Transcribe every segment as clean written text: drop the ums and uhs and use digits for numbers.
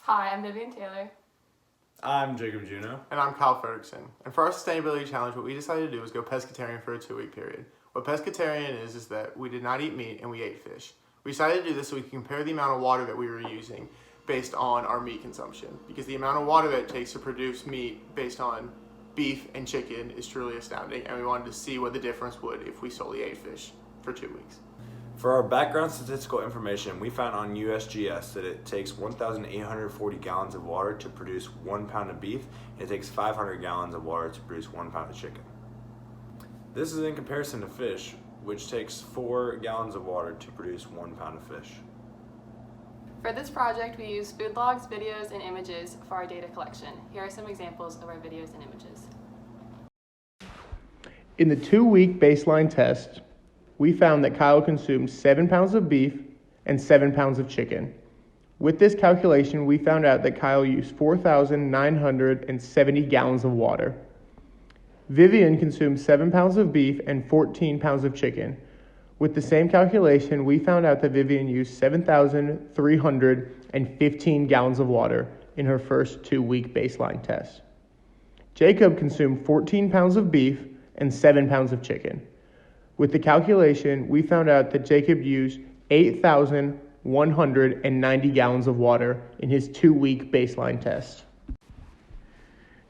Hi, I'm Vivian Taylor. I'm Jacob Juno. And I'm Kyle Ferguson. And for our sustainability challenge, what we decided to do was go pescatarian for a 2-week period. What pescatarian is that we did not eat meat and we ate fish. We decided to do this so we could compare the amount of water that we were using based on our meat consumption. Because the amount of water that it takes to produce meat based on beef and chicken is truly astounding. And we wanted to see what the difference would if we solely ate fish for 2 weeks. For our background statistical information, we found on USGS that it takes 1,840 gallons of water to produce 1 pound of beef, and it takes 500 gallons of water to produce 1 pound of chicken. This is in comparison to fish, which takes 4 gallons of water to produce 1 pound of fish. For this project, we use food logs, videos, and images for our data collection. Here are some examples of our videos and images. In the 2-week baseline test, we found that Kyle consumed 7 pounds of beef and 7 pounds of chicken. With this calculation, we found out that Kyle used 4,970 gallons of water. Vivian consumed 7 pounds of beef and 14 pounds of chicken. With the same calculation, we found out that Vivian used 7,315 gallons of water in her first 2-week baseline test. Jacob consumed 14 pounds of beef and 7 pounds of chicken. With the calculation, we found out that Jacob used 8,190 gallons of water in his 2-week baseline test.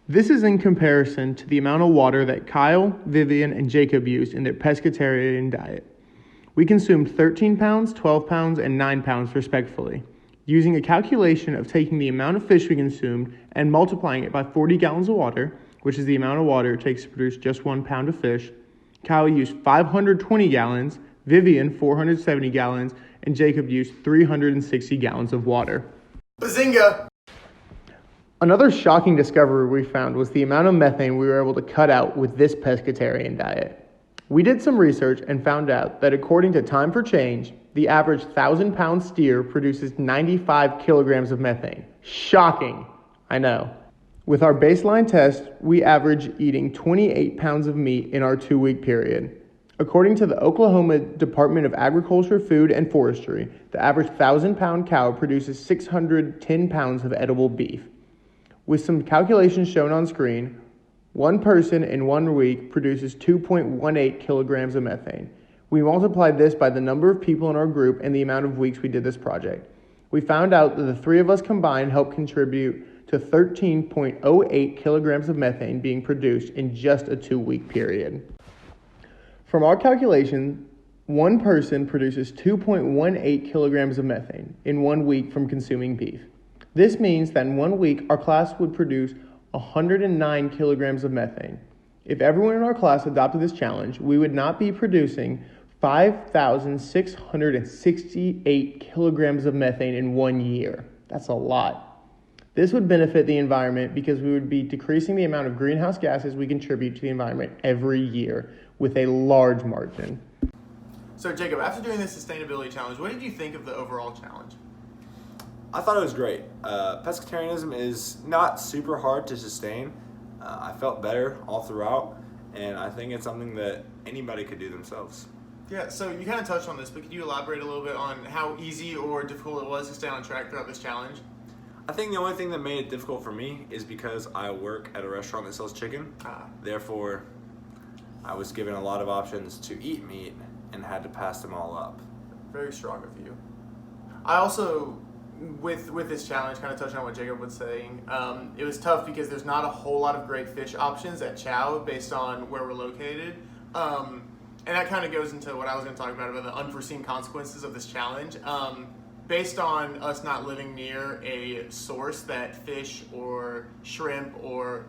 This is in comparison to the amount of water that Kyle, Vivian, and Jacob used in their pescatarian diet. We consumed 13 pounds, 12 pounds, and 9 pounds respectively. Using a calculation of taking the amount of fish we consumed and multiplying it by 40 gallons of water, which is the amount of water it takes to produce just 1 pound of fish, Kyle used 520 gallons, Vivian 470 gallons, and Jacob used 360 gallons of water. Bazinga! Another shocking discovery we found was the amount of methane we were able to cut out with this pescatarian diet. We did some research and found out that according to Time for Change, the average 1,000-pound steer produces 95 kilograms of methane. Shocking, I know. With our baseline test, we average eating 28 pounds of meat in our 2-week period. According to the Oklahoma Department of Agriculture, Food, and Forestry, the average 1,000-pound cow produces 610 pounds of edible beef. With some calculations shown on screen, one person in 1 week produces 2.18 kilograms of methane. We multiplied this by the number of people in our group and the amount of weeks we did this project. We found out that the 3 of us combined helped contribute to 13.08 kilograms of methane being produced in just a 2-week period. From our calculation, one person produces 2.18 kilograms of methane in 1 week from consuming beef. This means that in 1 week, our class would produce 109 kilograms of methane. If everyone in our class adopted this challenge, we would not be producing 5,668 kilograms of methane in 1 year. That's a lot. This would benefit the environment because we would be decreasing the amount of greenhouse gases we contribute to the environment every year with a large margin. So Jacob, after doing this sustainability challenge, what did you think of the overall challenge? I thought it was great. Pescatarianism is not super hard to sustain. I felt better all throughout, and I think it's something that anybody could do themselves. Yeah, so you kind of touched on this, but could you elaborate a little bit on how easy or difficult it was to stay on track throughout this challenge? I think the only thing that made it difficult for me is because I work at a restaurant that sells chicken. Therefore, I was given a lot of options to eat meat and had to pass them all up. Very strong of you. I also, with this challenge, kind of touching on what Jacob was saying, it was tough because there's not a whole lot of great fish options at Chow based on where we're located. And that kind of goes into what I was going to talk about the unforeseen consequences of this challenge. Based on us not living near a source that fish or shrimp or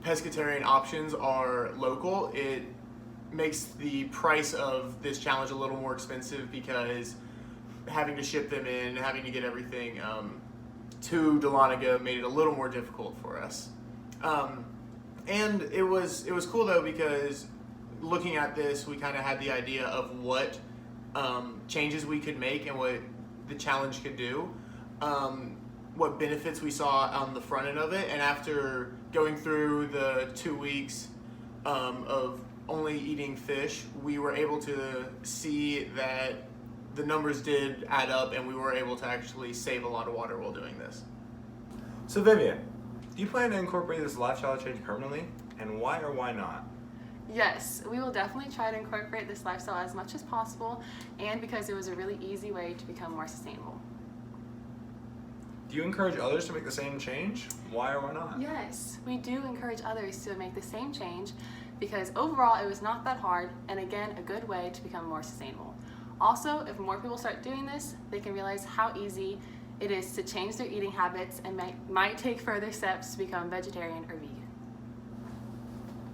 pescatarian options are local, it makes the price of this challenge a little more expensive because having to ship them in, having to get everything to Dahlonega made it a little more difficult for us. And it was cool though because looking at this, we kind of had the idea of what changes we could make and what the challenge could do, what benefits we saw on the front end of it, and after going through the 2 weeks of only eating fish, we were able to see that the numbers did add up and we were able to actually save a lot of water while doing this. So Vivian, do you plan to incorporate this lifestyle change permanently? And why or why not? Yes, we will definitely try to incorporate this lifestyle as much as possible, and because it was a really easy way to become more sustainable. Do you encourage others to make the same change? Why or why not? Yes, we do encourage others to make the same change because overall it was not that hard, and again, a good way to become more sustainable. Also, if more people start doing this, they can realize how easy it is to change their eating habits and might take further steps to become vegetarian or vegan.